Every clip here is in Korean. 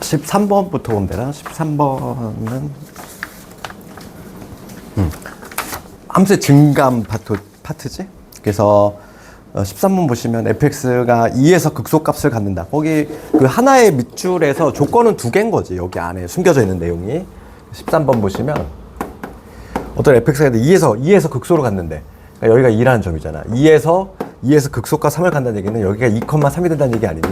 13번부터 보면 되나? 13번은 함수의 증감 파트지? 그래서 13번 보시면 fx가 2에서 극소값을 갖는다. 거기 그 하나의 밑줄에서 조건은 두 개인 거지. 여기 안에 숨겨져 있는 내용이. 13번 보시면 어떤 fx가 2에서 극소로 갔는데, 그러니까 여기가 2라는 점이잖아. 2에서 극소값 3을 간다는 얘기는 여기가 2,3이 된다는 얘기 아니니?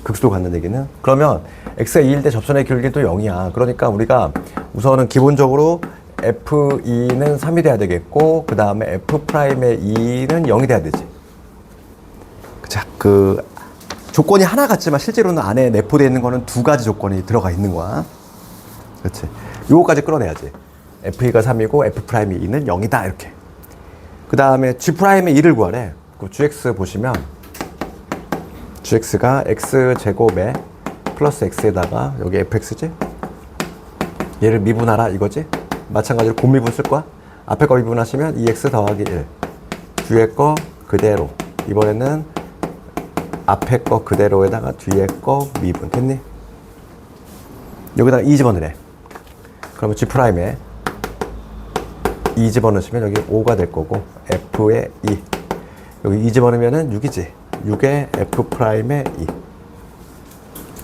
극소로 간다는 얘기는? 그러면 x가 2일 때 접선의 기울기는 또 0이야. 그러니까 우리가 우선은 기본적으로 f2는 3이 돼야 되겠고, 그 다음에 f'의 2는 0이 돼야 되지. 자, 그 조건이 하나 같지만 실제로는 안에 내포되어 있는 거는 두 가지 조건이 들어가 있는 거야. 그렇지. 요거까지 끌어내야지. f2가 3이고 f'의 2는 0이다 이렇게. 그 다음에 g'의 2를 구하래. 그 gx 보시면 gx가 x제곱에 플러스 x에다가 여기 fx지? 얘를 미분하라 이거지? 마찬가지로 곱미분 쓸 거야. 앞에 거 미분하시면 2x 더하기 1. 뒤에 거 그대로. 이번에는 앞에 거 그대로에다가 뒤에 거 미분. 됐니? 여기다가 2 집어넣으래. 그러면 G'에 2 집어넣으시면 여기 5가 될 거고, F의 2. 여기 2 집어넣으면 6이지. 6에 F'의 2.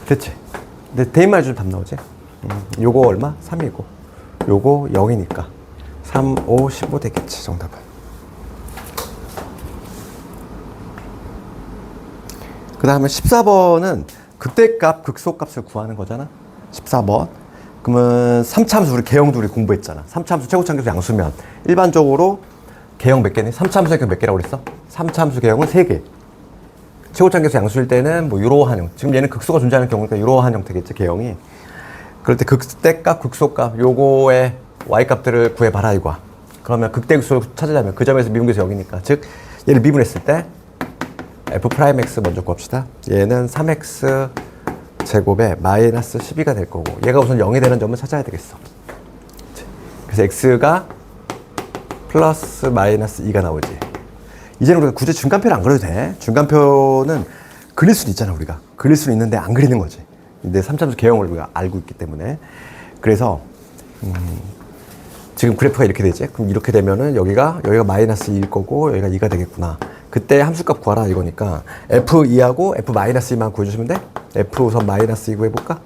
됐지? 근데 대입만 해주면 답 나오지? 요거 얼마? 3이고. 요거 0이니까. 3, 5, 15 되겠지, 정답은. 그 다음에 14번은 극대값, 극소값을 구하는 거잖아. 14번. 그러면 3차함수 우리 개형도 우리 공부했잖아. 3차함수 최고차함수 양수면 일반적으로 개형 몇 개니? 3차함수 개형 몇 개라고 그랬어? 3차함수 개형은 3개. 최고차함수 양수일 때는 뭐 이러한 형. 지금 얘는 극소가 존재하는 경우니까 이러한 형태겠지, 개형이. 그럴 때 극대값, 극소값 요거의 y값들을 구해봐라 이거야. 그러면 극대극소를 찾으려면 그 점에서 미분계수 여기니까, 즉 얘를 미분했을 때 f'x 먼저 구합시다. 얘는 3x 제곱에 마이너스 12가 될 거고, 얘가 우선 0이 되는 점을 찾아야 되겠어. 그래서 x가 플러스 마이너스 2가 나오지. 이제는 우리가 굳이 중간표를 안 그려도 돼. 중간표는 그릴 수는 있잖아. 우리가 그릴 수는 있는데 안 그리는 거지. 근데 3차함수 개형을 우리가 알고 있기 때문에. 그래서 지금 그래프가 이렇게 되지. 그럼 이렇게 되면은 여기가 마이너스 2일 거고, 여기가 2가 되겠구나. 그때 함수값 구하라 이거니까 f2하고 f-2만 구해주시면 돼? f 우선 마이너스 2 구해볼까?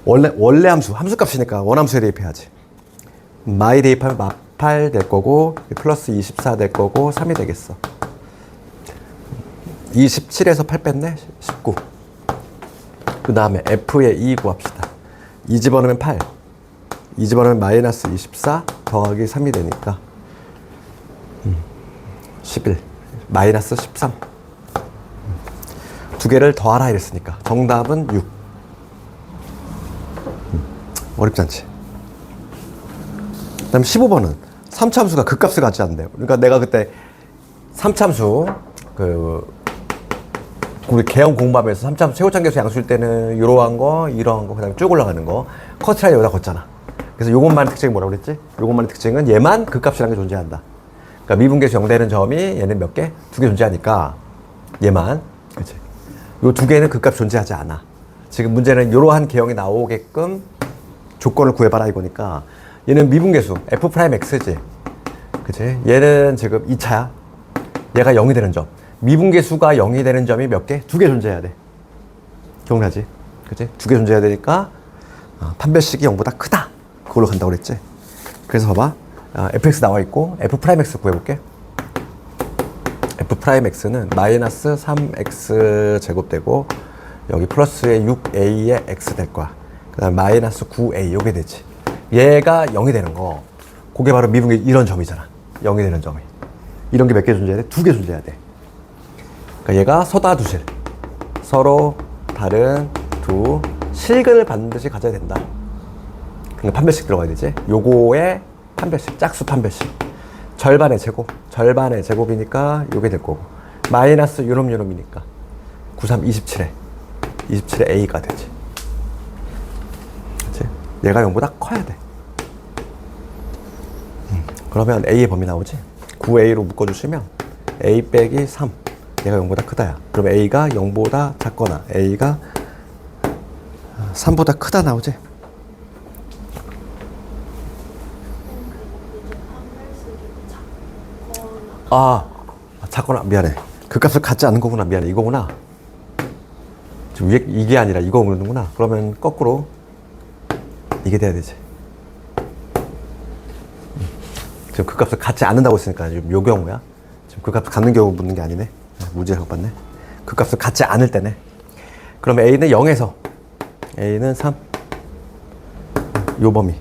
원래 함수값이니까 원함수에 대입해야지. 마이 대입하면 마8 될 거고, 플러스 24 될 거고, 3이 되겠어. 27에서 8 뺐네? 19. 그 다음에 f의 2 구합시다. 2 집어넣으면 8. 2 집어넣으면 마이너스 24 더하기 3이 되니까 11. 마이너스 13. 두 개를 더하라 이랬으니까 정답은 6. 어렵지 않지? 그 다음 15번은 3차함수가 극값을 갖지 않는데요. 그러니까 내가 그때 3차함수 우리 개형 공부하면서 3차함수 최고차함수 양수일 때는 이러한 거, 그 다음에 쭉 올라가는 거 커트라인 여기다 걷잖아. 그래서 요것만의 특징이 뭐라고 그랬지? 요것만의 특징은 얘만 극값이라는 게 존재한다. 그러니까 미분계수 0 되는 점이 얘는 몇 개? 2개 존재하니까 얘만. 그치? 요 2개는 극값 존재하지 않아. 지금 문제는 이러한 개형이 나오게끔 조건을 구해봐라 이거니까, 얘는 미분계수 f'x지. 그치? 얘는 지금 2차야. 얘가 0이 되는 점. 미분계수가 0이 되는 점이 몇 개? 2개 존재해야 돼. 기억나지? 그치? 2개 존재해야 되니까 판별식이 0보다 크다. 그걸로 간다고 그랬지. 그래서 봐봐. fx 나와 있고 f'x 구해볼게. f'x는 마이너스 3x 제곱 되고, 여기 플러스의 6a의 x 될 거야. 그 다음 마이너스 9a 요게 되지. 얘가 0이 되는 거, 그게 바로 미분계 이런 점이잖아. 0이 되는 점이. 이런 게 몇 개 존재해야 돼? 2개 존재해야 돼. 그러니까 얘가 서다두실, 서로 다른 두 실근을 반드시 가져야 된다. 그러니까 판별식 들어가야 되지. 요거의 판별식, 짝수 판별식. 절반의 제곱이니까 요게 될 거고, 마이너스 요놈이니까 93, 27에 A가 되지. 그치? 얘가 0보다 커야 돼. 그러면 A의 범위 나오지? 9A로 묶어주시면 A 빼기 3, 얘가 0보다 크다야. 그럼 A가 0보다 작거나 A가 3보다 크다 나오지? 작거나 미안해. 그 값을 갖지 않는 거구나. 미안해. 이거구나. 지금 위에 이게 아니라 이거 그러는구나. 그러면 거꾸로 이게 돼야 되지. 지금 그 값을 갖지 않는다고 했으니까 지금 요 경우야. 지금 그 값을 갖는 경우 묻는 게 아니네. 문제를 갖봤네. 그 값을 갖지 않을 때네. 그럼 A는 0에서 A는 3. 요 범위.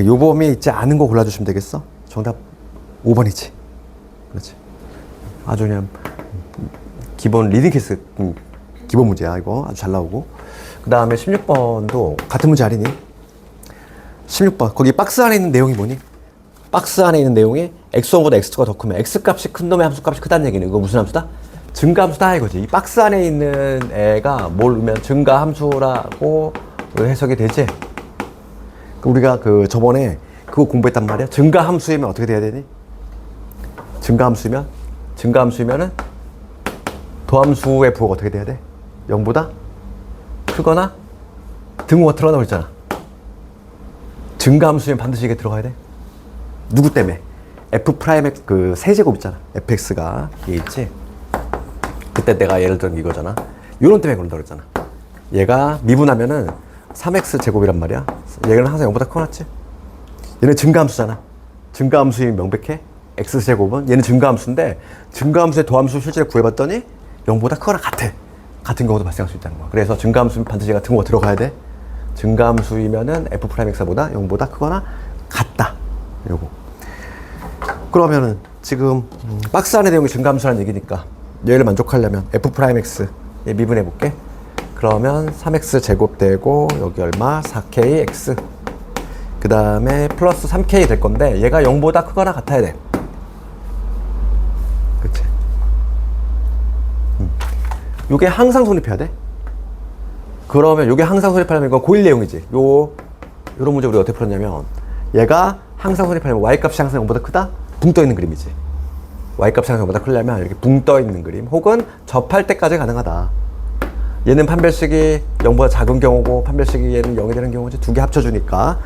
요 범위 있지 않은 거 골라주시면 되겠어? 정답 5번이지. 그렇지. 아주 그냥 기본 리딩 케이스 기본 문제야 이거. 아주 잘 나오고. 그 다음에 16번도 같은 문제 아니니? 16번 거기 박스 안에 있는 내용이 뭐니? 박스 안에 있는 내용이 x1보다 x2가 더 크면 x값이 큰 놈의 함수값이 크다는 얘기는 이거 무슨 함수다? 증가함수다 이거지. 이 박스 안에 있는 애가 뭘 넣으면 증가함수라고 해석이 되지? 우리가 그 저번에 그거 공부했단 말이야. 증가함수이면 어떻게 돼야 되니? 증가함수면은 도함수의 부호가 어떻게 돼야 돼? 0보다 크거나 등호가 들어가나 그랬잖아. 증가함수면 반드시 이게 들어가야 돼. 누구 때문에? f 프라임의 그 세제곱 있잖아. fx가 이게 있지. 그때 내가 예를 들면 이거잖아. 요런 때문에 그런다 그랬잖아. 얘가 미분하면은 3x 제곱이란 말이야. 얘는 항상 0보다 커놨지. 얘는 증가함수잖아. 증가함수이 명백해. x 제곱은 얘는 증가함수인데 증가함수의 도함수 실제로 구해봤더니 0보다 크거나 같아. 같은 경우도 발생할 수 있다는 거야. 그래서 증가함수는 반드시 얘가 등호가 들어가야 돼. 증가함수이면은 f 프라임 x보다 0보다 크거나 같다. 요거. 그러면은 지금 박스 안의 내용이 증가함수라는 얘기니까 얘를 만족하려면 f 프라임 x 얘 미분해 볼게. 그러면 3x 제곱 되고 여기 얼마? 4k x. 그 다음에 플러스 3k 될 건데 얘가 0보다 크거나 같아야 돼. 그치? 요게 항상 성립해야 돼. 그러면 요게 항상 성립하려면 이건 고1 내용이지. 요런 문제 우리가 어떻게 풀었냐면 얘가 항상 성립하려면 y값이 항상 0보다 크다? 붕 떠 있는 그림이지. y값이 항상 0보다 크려면 이렇게 붕 떠 있는 그림 혹은 접할 때까지 가능하다. 얘는 판별식이 0보다 작은 경우고 판별식이 얘는 0이 되는 경우지. 두 개 합쳐주니까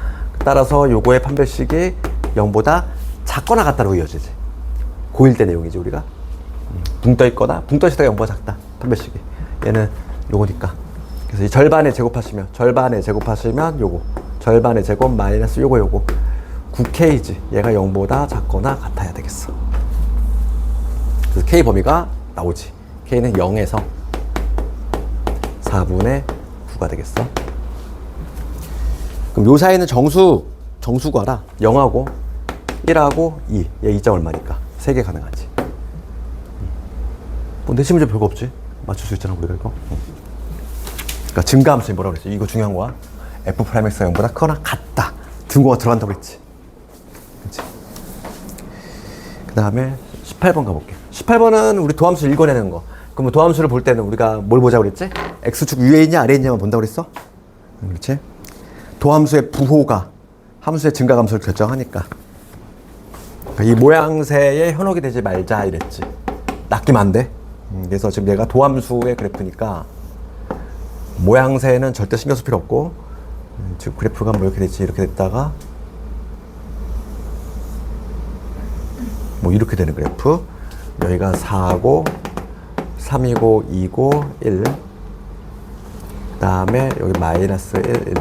따라서 요거의 판별식이 0보다 작거나 같다로 이어지지. 고1 때 내용이지 우리가. 붕 떠 있거나 붕 떠 있을 때가 0보다 작다. 판별식이. 얘는 요거니까. 그래서 이 절반에 제곱하시면 요거 절반의 제곱 마이너스 요거 9k지. 얘가 0보다 작거나 같아야 되겠어. 그래서 k 범위가 나오지. k는 0에서 4분의 9가 되겠어. 그럼 요 사이는 정수과라 0하고 1하고 2. 얘 2점 얼마니까 3개 가능하지. 뭐 내시 문제 별거 없지. 맞출 수 있잖아 우리가 이거. 그러니까 증가함수이 뭐라고 그랬지? 이거 중요한 거야. f 프라임 x가 0보다 크거나 같다. 등호가 들어간다고 했지. 그치? 그 다음에 18번 가볼게. 18번은 우리 도함수 읽어내는 거. 그럼 도함수를 볼 때는 우리가 뭘 보자고 그랬지? x축 위에 있냐 아래에 있냐만 본다고 그랬어? 그렇지? 도함수의 부호가 함수의 증가함수를 결정하니까. 그러니까 이 모양새에 현혹이 되지 말자 이랬지. 낚이면 안 돼. 그래서 지금 얘가 도함수의 그래프니까 모양새는 절대 신경 쓸 필요 없고 지금 그래프가 뭐 이렇게 됐지 이렇게 됐다가 뭐 이렇게 되는 그래프. 여기가 4고 3이고 2고 1. 그 다음에 여기 마이너스 1, 1.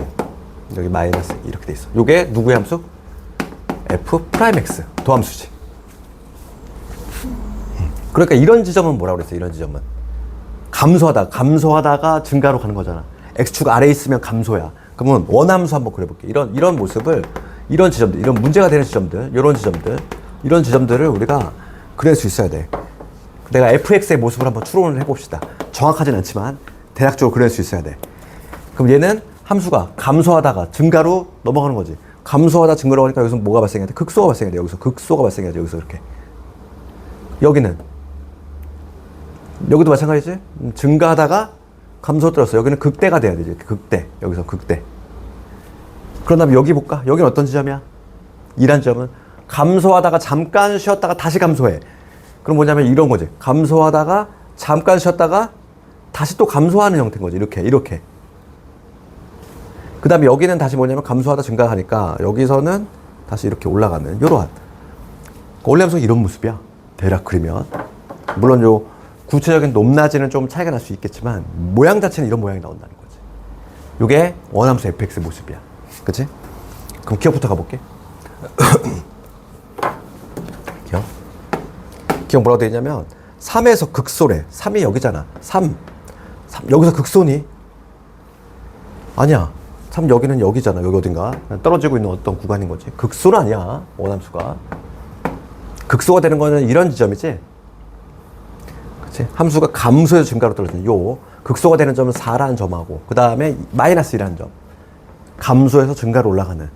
여기 마이너스 이렇게 돼 있어. 요게 누구의 함수? f 프라임 x 도함수지. 그러니까 이런 지점은 뭐라고 그랬어? 이런 지점은 감소하다가 증가로 가는 거잖아. x축 아래에 있으면 감소야. 그러면 원함수 한번 그려볼게. 이런 모습을 이런 지점들, 이런 문제가 되는 지점들, 이런 지점들을 우리가 그릴 수 있어야 돼. 내가 fx의 모습을 한번 추론을 해봅시다. 정확하진 않지만 대략적으로 그릴 수 있어야 돼. 그럼 얘는 함수가 감소하다가 증가로 넘어가는 거지. 감소하다 증가로 가니까 여기서 뭐가 발생해야 돼? 극소가 발생해야 돼. 여기서 극소가 발생해야 돼. 여기서 이렇게. 여기도 마찬가지지. 증가하다가 감소 들었어. 여기는 극대가 돼야 되지. 극대. 여기서 극대. 그런 다음에 여기 볼까? 여기는 어떤 지점이야? 이란 지점은 감소하다가 잠깐 쉬었다가 다시 감소해. 그럼 뭐냐면 이런 거지. 감소하다가 잠깐 쉬었다가 다시 또 감소하는 형태인 거지. 이렇게. 그 다음에 여기는 다시 뭐냐면 감소하다 증가하니까 여기서는 다시 이렇게 올라가는 이러한 원래 함수가 이런 모습이야. 대략 그리면 물론 요 구체적인 높낮이는 좀 차이가 날 수 있겠지만 모양 자체는 이런 모양이 나온다는 거지. 요게 원함수 fx 모습이야. 그치? 그럼 기억부터 가볼게. 기억 뭐라고 되어 있냐면 3에서 극소래. 3이 여기잖아. 3 여기서 극소니? 아니야. 3 여기는 여기잖아. 여기 어딘가 떨어지고 있는 어떤 구간인 거지. 극소는 아니야. 원함수가. 극소가 되는 거는 이런 지점이지. 그치? 함수가 감소해서 증가로 떨어지는 요 극소가 되는 점은 4라는 점하고 그 다음에 마이너스 1라는 점. 감소해서 증가로 올라가는.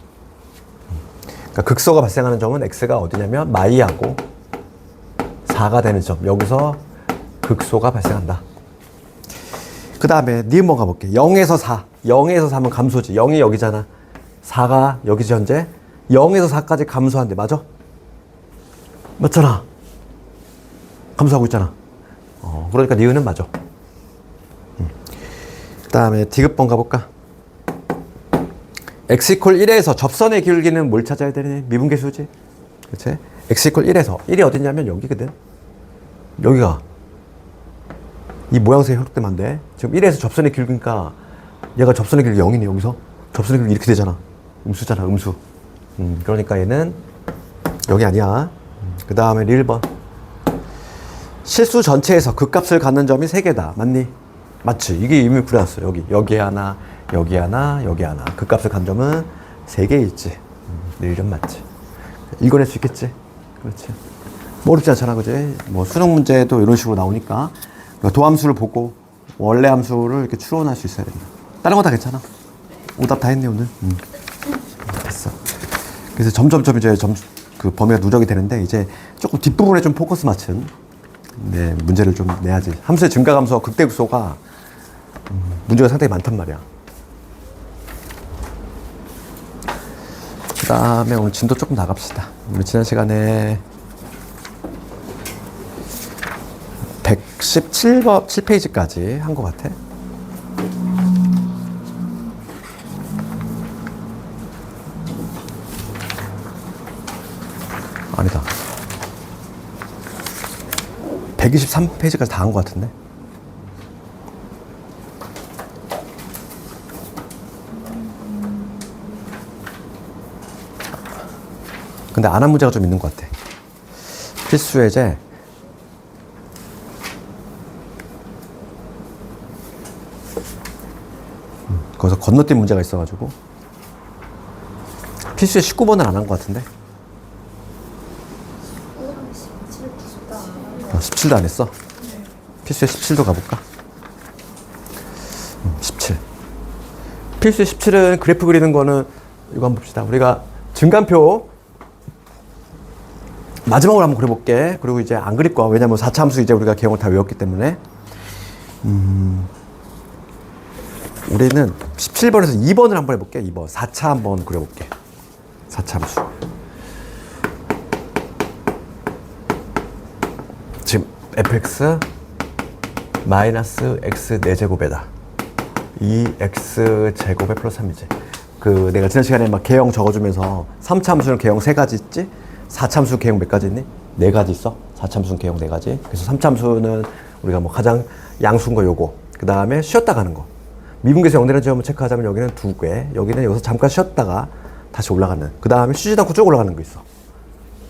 그러니까 극소가 발생하는 점은 x가 어디냐면 마이하고 4가 되는 점. 여기서 극소가 발생한다. 그 다음에 니은 번 가볼게. 0에서 4. 0에서 3은 감소지. 0이 여기잖아. 4가 여기지 현재. 0에서 4까지 감소한대. 맞아? 맞잖아. 감소하고 있잖아. 그러니까 니은은 맞아. 그 다음에 디귿번 가볼까? x 이퀄 1에서 접선의 기울기는 뭘 찾아야 되니? 미분계수지. 그치? x 이퀄 1에서 1이 어디냐면 여기거든. 여기가 이 모양새에 형성되면 안 돼. 지금 1에서 접선의 기울기니까 얘가 접선의 기울기 0이니 여기서 접선의 기울기 이렇게 되잖아. 음수잖아. 음수. 그러니까 얘는 여기 아니야. 그 다음에 1번 실수 전체에서 극값을 갖는 점이 3개다. 맞니? 맞지? 이게 이미 그려놨어. 여기 하나, 여기 하나, 여기 하나. 극값을 갖는 점은 3개 있지. 내 이름 맞지? 읽어낼 수 있겠지? 그렇지. 뭐 어렵지 않잖아, 그지? 뭐 수능 문제도 이런 식으로 나오니까 도함수를 보고 원래 함수를 이렇게 추론할 수 있어야 된다. 다른 거 다 괜찮아. 오답 다 했네 오늘. 됐어. 그래서 점점 이제 그 범위가 누적이 되는데 이제 조금 뒷부분에 좀 포커스 맞춘 문제를 좀 내야지. 함수의 증가감소와 극대극소가 문제가 상당히 많단 말이야. 그 다음에 오늘 진도 조금 나갑시다. 우리 지난 시간에 117페이지까지 한 것 같아. 아니다. 123페이지까지 다 한 것 같은데. 근데 안 한 문제가 좀 있는 것 같아. 필수 예제. 거기서 건너뛴 문제가 있어가지고. 필수에 19번은 안 한 것 같은데. 17도 안 했어? 필수에 17도 가볼까? 17. 필수에 17은 그래프 그리는 거는 이거 한번 봅시다. 우리가 증간표 마지막으로 한번 그려볼게. 그리고 이제 안 그릴 거야. 왜냐면 4차 함수 이제 우리가 개형을 다 외웠기 때문에. 우리는 17번에서 2번을 한번 해볼게. 2번. 4차 한번 그려볼게. 4차 함수. 지금 fx 마이너스 x 4제곱에다 2x 제곱에 플러스 3이지. 그 내가 지난 시간에 막 개형 적어주면서 3차 함수는 개형 3가지 있지? 4차 함수 개형 몇 가지 있니? 4가지 있어. 4차 함수는 개형 4가지. 그래서 3차 함수는 우리가 뭐 가장 양수인 거 요거. 그 다음에 쉬었다 가는 거. 미분계수 0되는 지점을 체크하자면 여기는 2개. 여기는 여기서 잠깐 쉬었다가 다시 올라가는. 그 다음에 쉬지도 않고 쭉 올라가는 거 있어.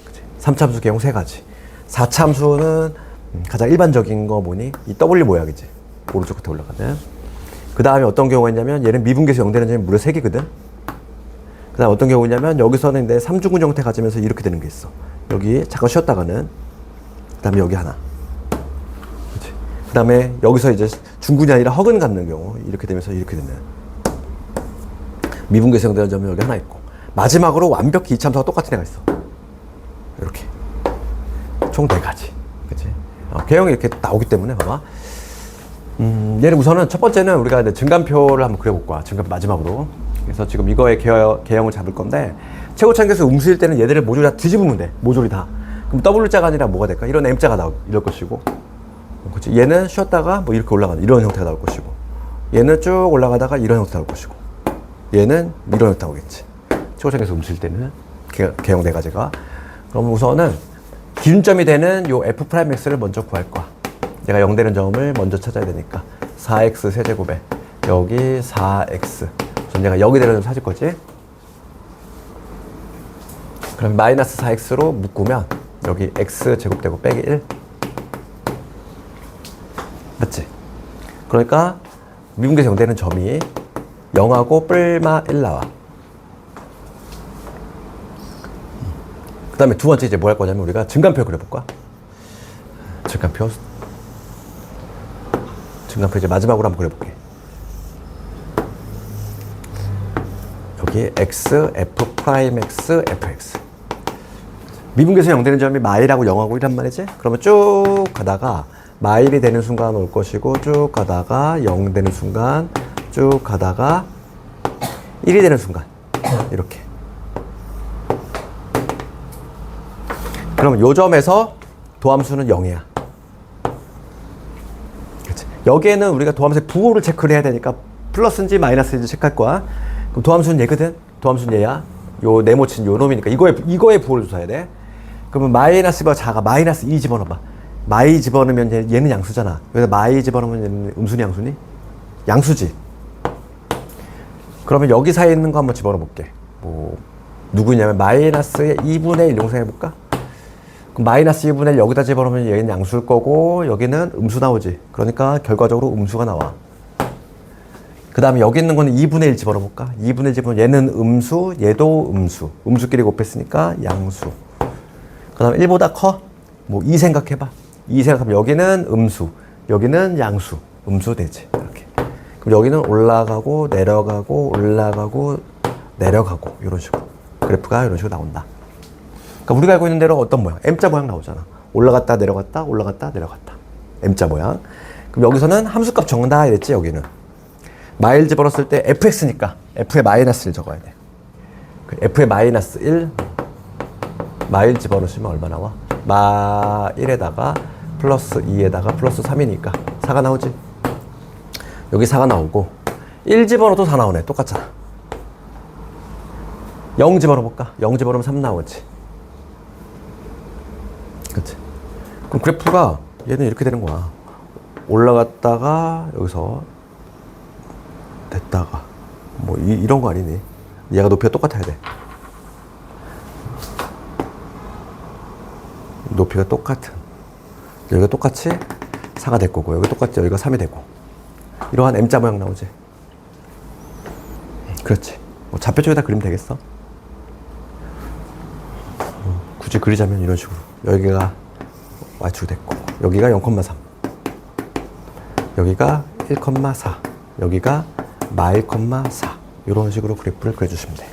그치? 3차 함수 개형 3가지. 4차 함수는 가장 일반적인 거 뭐니? 이 W 모양이지. 오른쪽 끝에 올라가는. 그 다음에 어떤 경우가 있냐면 얘는 미분계수 0되는 점이 무려 3개거든. 그 다음 어떤 경우냐면 여기서는 내 3중근 형태 가지면서 이렇게 되는 게 있어. 여기 잠깐 쉬었다가는. 그 다음에 여기 하나. 그 다음에 여기서 이제 중근이 아니라 허근 갖는 경우 이렇게 되면서 이렇게 되는 미분계수 0되는 점이 여기 하나 있고 마지막으로 완벽히 이참수가 똑같은 애가 있어. 이렇게 총 4가지. 그치? 개형이 이렇게 나오기 때문에 봐봐. 얘는 우선은 첫 번째는 우리가 이제 증간표를 한번 그려볼 거야. 증간표 마지막으로. 그래서 지금 이거의 개형을 잡을 건데 최고차계수 음수일 때는 얘들을 모조리 다 뒤집으면 돼. 모조리 다. 그럼 W자가 아니라 뭐가 될까? 이런 M자가 이럴 것이고, 그치? 얘는 쉬었다가 뭐 이렇게 올라가는 이런 형태가 나올 것이고, 얘는 쭉 올라가다가 이런 형태가 나올 것이고, 얘는 밀어넣었다고 하겠지. 최고점에서 음수일 때는 개형 네 가지가. 그럼 우선은 기준점이 되는 요 f'x를 먼저 구할 거야. 얘가 0 되는 점을 먼저 찾아야 되니까 4x 세제곱에 여기 4x. 우선 얘가 0이 되는 점 찾을 거지. 그럼 마이너스 4x로 묶으면 여기 x 제곱되고 빼기 1. 맞지? 그러니까 미분계에서 0 되는 점이 0하고 뿔마 1 나와. 그 다음에 두 번째 이제 뭐 할 거냐면 우리가 증간표 그려볼까? 증간표 이제 마지막으로 한번 그려볼게. 여기 x, f 프라임 x, fx. 미분계에서 0 되는 점이 마일하고 0하고 1란 말이지? 그러면 쭉 가다가 마일이 되는 순간 올 것이고 쭉 가다가 0 되는 순간 쭉 가다가 1이 되는 순간 이렇게. 그럼 요 점에서 도함수는 0이야. 그치? 여기에는 우리가 도함수의 부호를 체크를 해야 되니까 플러스인지 마이너스인지 체크할 거야. 그럼 도함수는 얘거든. 도함수는 얘야. 요 네모친 요 놈이니까 이거에 부호를 조사해야 돼. 그러면 마이너스가 작아. 마이너스 2 집어넣어봐. 마이 집어넣으면 얘는 양수잖아. 여기다 마이 집어넣으면 얘는 음수니 양수니? 양수지. 그러면 여기 사이에 있는 거 한번 집어넣어 볼게. 뭐 누구냐면 마이너스의 2분의 1 용서해볼까? 그럼 마이너스 2분의 1 여기다 집어넣으면 얘는 양수일 거고 여기는 음수 나오지. 그러니까 결과적으로 음수가 나와. 그 다음에 여기 있는 거는 2분의 1 집어넣어볼까? 2분의 1 집어넣으면 얘는 음수, 얘도 음수. 음수끼리 곱했으니까 양수. 그 다음에 1보다 커? 뭐 2 생각해봐. 2 생각하면 여기는 음수, 여기는 양수. 음수 되지. 이렇게. 그럼 여기는 올라가고 내려가고 올라가고 내려가고 이런 식으로. 그래프가 이런 식으로 나온다. 그러니까 우리가 알고 있는 대로 어떤 모양? M자 모양 나오잖아. 올라갔다 내려갔다 올라갔다 내려갔다. M자 모양. 그럼 여기서는 함수값 적는다 이랬지 여기는. 마일 집어넣었을 때 fx니까 f의 마이너스를 적어야 돼. f의 마이너스 1 마일 집어넣으시면 얼마 나와? 마 1에다가 플러스 2에다가 플러스 3이니까 4가 나오지. 여기 4가 나오고 1 집어넣어도 4 나오네. 똑같잖아. 0 집어넣어볼까? 0 집어넣으면 3 나오지. 그치? 그럼 그래프가 얘는 이렇게 되는 거야. 올라갔다가 여기서 됐다가 뭐 이런 거 아니니? 얘가 높이가 똑같아야 돼. 높이가 똑같은 여기가 똑같이 4가 될 거고 여기 똑같이 여기가 3이 되고 이러한 M자 모양 나오지. 그렇지. 뭐 좌표쪽에다 그리면 되겠어. 굳이 그리자면 이런 식으로 여기가 Y축 됐고 여기가 0,3 여기가 1,4 여기가 마 1,4 이런 식으로 그래프를 그려주시면 돼.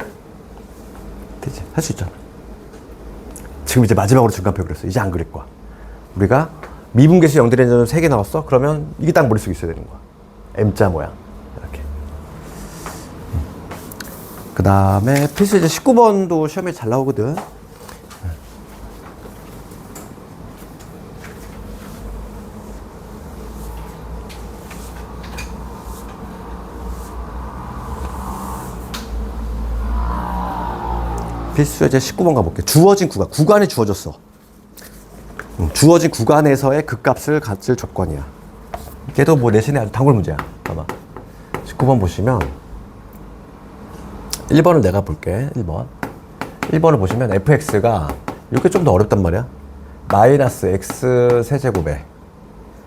되지? 할 수 있잖아. 지금 이제 마지막으로 증간표 그렸어. 이제 안 그릴 거야. 우리가 미분계수 0 되는 점은 3개 나왔어? 그러면 이게 딱 머릿속에 있어야 되는 거야. M자 모양. 이렇게. 그 다음에 필수 이제 19번도 시험에 잘 나오거든. 필수 예제 19번 가볼게. 주어진 구간, 구간이 주어졌어. 주어진 구간에서의 극값을 갖을 조건이야. 걔도 뭐 내신에 아주 단골 문제야. 봐봐. 19번 보시면 1번을 내가 볼게. 1번. 1번을 보시면 fx가 이렇게 좀 더 어렵단 말이야. 마이너스 x 세제곱에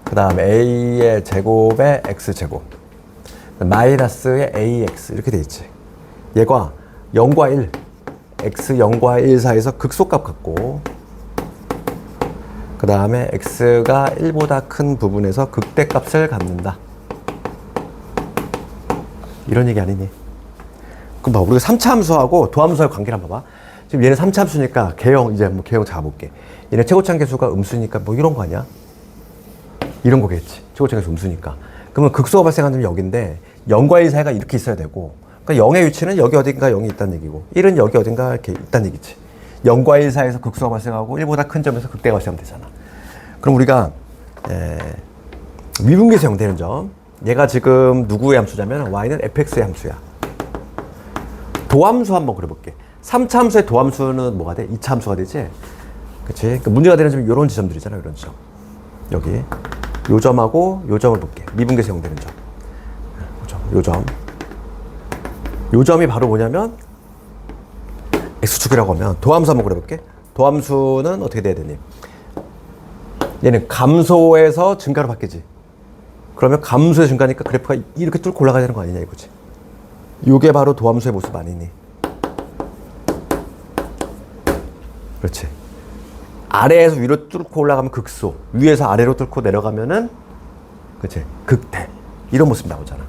그 다음에 a의 제곱에 x제곱 마이너스의 ax 이렇게 돼 있지. 얘가 0과 1 x 0과 1 사이에서 극소값 갖고 그 다음에 x가 1보다 큰 부분에서 극대값을 갖는다. 이런 얘기 아니니? 그럼 봐. 우리가 3차 함수하고 도함수하고 관계를 한번 봐봐. 지금 얘는 3차 함수니까 개형 이제 뭐 개형 잡아볼게. 얘는 최고차함계수가 음수니까 뭐 이런 거 아니야? 이런 거겠지. 최고차함계수 음수니까. 그러면 극소가 발생하는 점이 여기인데 0과 1 사이가 이렇게 있어야 되고 그러니까 0의 위치는 여기 어딘가 0이 있다는 얘기고 1은 여기 어딘가 이렇게 있다는 얘기지. 0과 1 사이에서 극소가 발생하고 1보다 큰 점에서 극대가 발생하면 되잖아. 그럼 우리가 미분계에서 0 되는 점 얘가 지금 누구의 함수냐면 y는 fx의 함수야. 도함수 한번 그려볼게. 3차 함수의 도함수는 뭐가 돼? 2차 함수가 되지? 그치? 그러니까 문제가 되는 점이 이런 지점들이잖아, 이런 지점. 여기. 요 점하고 요 점을 볼게. 미분계에서 사용되는 점. 요 점. 요 점이 바로 뭐냐면, X축이라고 하면, 도함수 한번 그려볼게. 도함수는 어떻게 돼야 되니? 얘는 감소에서 증가로 바뀌지. 그러면 감소의 증가니까 그래프가 이렇게 뚫고 올라가야 되는 거 아니냐 이거지. 요게 바로 도함수의 모습 아니니. 그렇지. 아래에서 위로 뚫고 올라가면 극소, 위에서 아래로 뚫고 내려가면은, 그치, 극대. 이런 모습이 나오잖아.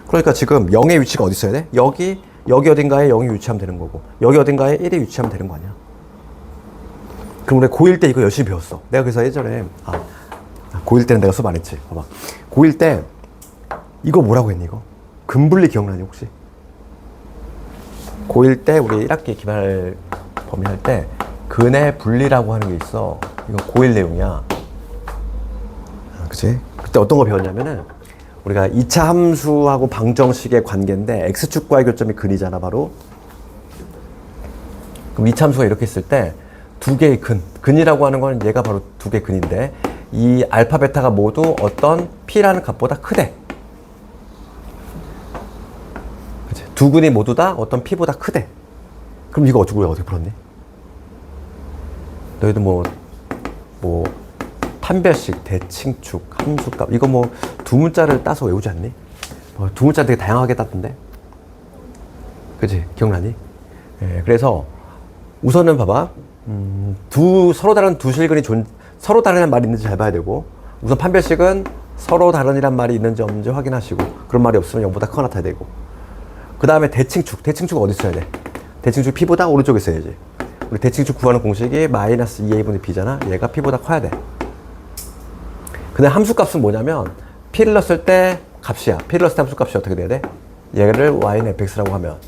그러니까 지금 0의 위치가 어디 있어야 돼? 여기 어딘가에 0이 위치하면 되는 거고, 여기 어딘가에 1이 위치하면 되는 거 아니야? 그럼 우리 고1 때 이거 열심히 배웠어. 내가 그래서 예전에, 고1 때는 내가 수업 안 했지. 봐봐. 고1 때, 이거 뭐라고 했니, 이거? 근분리 기억나니, 혹시? 고1 때 우리 1학기 기말 범위할 때, 근의 분리라고 하는 게 있어. 이거 고1 내용이야. 그치? 그때 어떤 거 배웠냐면은, 우리가 2차 함수하고 방정식의 관계인데, x축과의 교점이 근이잖아, 바로. 그럼 2차 함수가 이렇게 있을 때, 두 개의 근이라고 하는 건 얘가 바로 두 개의 근인데, 이 알파, 베타가 모두 어떤 p라는 값보다 크대. 그치? 두 근이 모두 다 어떤 p보다 크대. 그럼 이거 어떻게 풀었니? 너희도 판별식, 대칭축, 함수값, 이거 두 문자를 따서 외우지 않니? 두 문자 되게 다양하게 땄던데? 그치? 기억나니? 예, 그래서 우선은 봐봐. 서로 다른 두 실근이 서로 다른 말이 있는지 잘 봐야 되고, 우선 판별식은 서로 다른이란 말이 있는지 없는지 확인하시고, 그런 말이 없으면 0보다 크거나 나타야 되고, 그 다음에 대칭축 어디 있어야 돼? 대칭축 p보다 오른쪽에 있어야지. 우리 대칭축 구하는 공식이 마이너스 2a분의 b잖아. 얘가 p보다 커야 돼. 근데 함수값은 뭐냐면, p를 넣었을 때 값이야. p를 넣었을 때 함수값이 어떻게 돼야 돼? 얘를 y는 fx라고 하면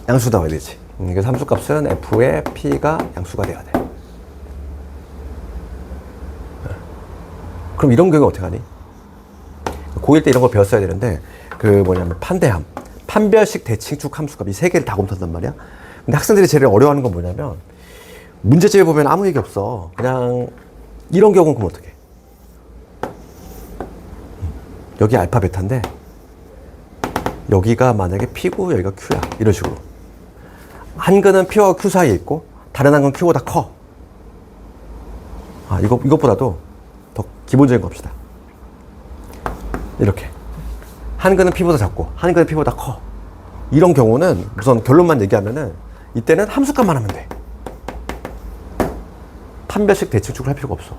양수다 와야 되지. 그래서 함수값은 f의 p가 양수가 돼야 돼. 그럼 이런 경우 어떻게 하니? 고1 때 이런 거 배웠어야 되는데, 판대함, 판별식, 대칭축, 함수값, 이 세 개를 다 검토한단 말이야. 근데 학생들이 제일 어려워하는 건 뭐냐면, 문제집에 보면 아무 얘기 없어. 그냥 이런 경우는 그럼 어떻게? 여기 알파, 베타인데 여기가 만약에 P고 여기가 Q야. 이런 식으로. 한 근은 P와 Q 사이에 있고 다른 한 근은 Q보다 커. 이것보다도 더 기본적인 거 봅시다. 이렇게. 한 근은 P보다 작고 한 근은 P보다 커. 이런 경우는 우선 결론만 얘기하면은 이때는 함수값만 하면 돼. 판별식 대칭축을 할 필요가 없어.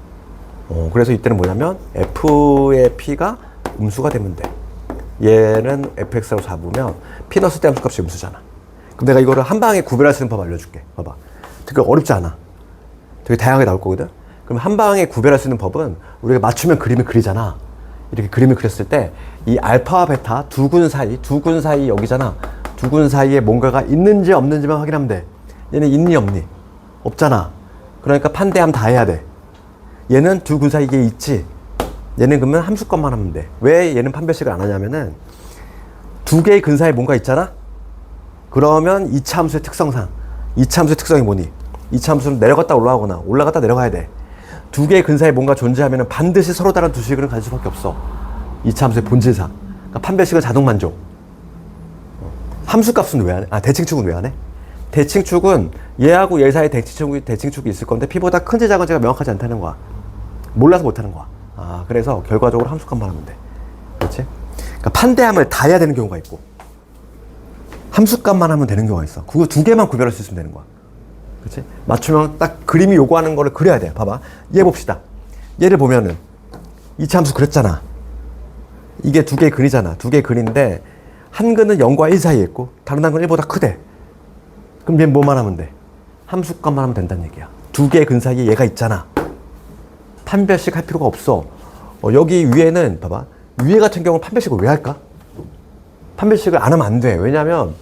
그래서 이때는 뭐냐면 F의 P가 음수가 되면 돼. 얘는 fx라고 잡으면 p 넣었을 때 함수값이 음수잖아. 그럼 내가 이거를 한 방에 구별할 수 있는 법 알려줄게. 봐봐. 되게 어렵지 않아. 되게 다양하게 나올 거거든. 그럼 한 방에 구별할 수 있는 법은 우리가 맞추면 그림을 그리잖아. 이렇게 그림을 그렸을 때 이 알파와 베타 두 근 사이 여기잖아. 두 근 사이에 뭔가가 있는지 없는지만 확인하면 돼. 얘는 있니 없니? 없잖아. 그러니까 판대함 다 해야 돼. 얘는 두 근 사이에 있지. 얘는 그러면 함수값만 하면 돼. 왜 얘는 판별식을 안 하냐면은 두 개의 근 사이에 뭔가 있잖아? 그러면 2차 함수의 특성상 2차 함수의 특성이 뭐니? 2차 함수는 내려갔다 올라가거나 올라갔다 내려가야 돼. 두 개의 근 사이에 뭔가 존재하면 반드시 서로 다른 두 실근을 가질 수밖에 없어. 2차 함수의 본질상. 그러니까 판별식은 자동 만족. 함수값은 왜 안 해? 대칭축은 왜 안 해? 대칭축은 얘하고 얘 사이에 대칭축이 있을 건데 p보다 큰지 작은지가 명확하지 않다는 거야. 몰라서 못하는 거야. 그래서 결과적으로 함수값만 하면 돼. 그렇지? 그러니까 판대함을 다 해야 되는 경우가 있고 함수값만 하면 되는 경우가 있어. 그거 두 개만 구별할 수 있으면 되는 거야. 그렇지? 맞추면 딱 그림이 요구하는 거를 그려야 돼. 봐봐. 얘 봅시다. 얘를 보면은 2차 함수 그렸잖아. 이게 두 개의 근이잖아. 두 개의 근인데 한 근은 0과 1 사이에 있고 다른 한 근은 1보다 크대. 그럼 얘 뭐만 하면 돼? 함수값만 하면 된다는 얘기야. 두 개의 근 사이에 얘가 있잖아. 판별식 할 필요가 없어. 여기 위에는 봐봐. 위에 같은 경우는 판별식을 왜 할까? 판별식을 안 하면 안 돼. 왜냐면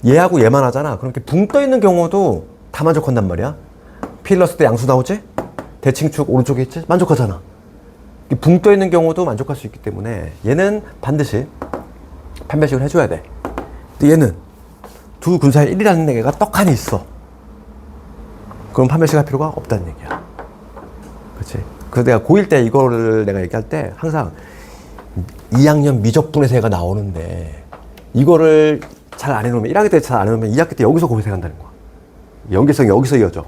얘하고 얘만 하잖아. 그럼 이렇게 붕 떠 있는 경우도 다 만족한단 말이야. P 넣었을 때 양수 나오지? 대칭축 오른쪽에 있지? 만족하잖아. 붕 떠 있는 경우도 만족할 수 있기 때문에 얘는 반드시 판별식을 해줘야 돼. 근데 얘는 두 군 사이에 1이라는 얘기가 떡하니 있어. 그럼 판별식 할 필요가 없다는 얘기야. 그렇지? 그래서 내가 고1 때 이거를 내가 얘기할 때 항상 2학년 미적분의 세가 나오는데 이거를 잘 안 해놓으면 1학기 때 잘 안 해놓으면 2학기 때 여기서 고비세 간다는 거야. 연계성이 여기서 이어져.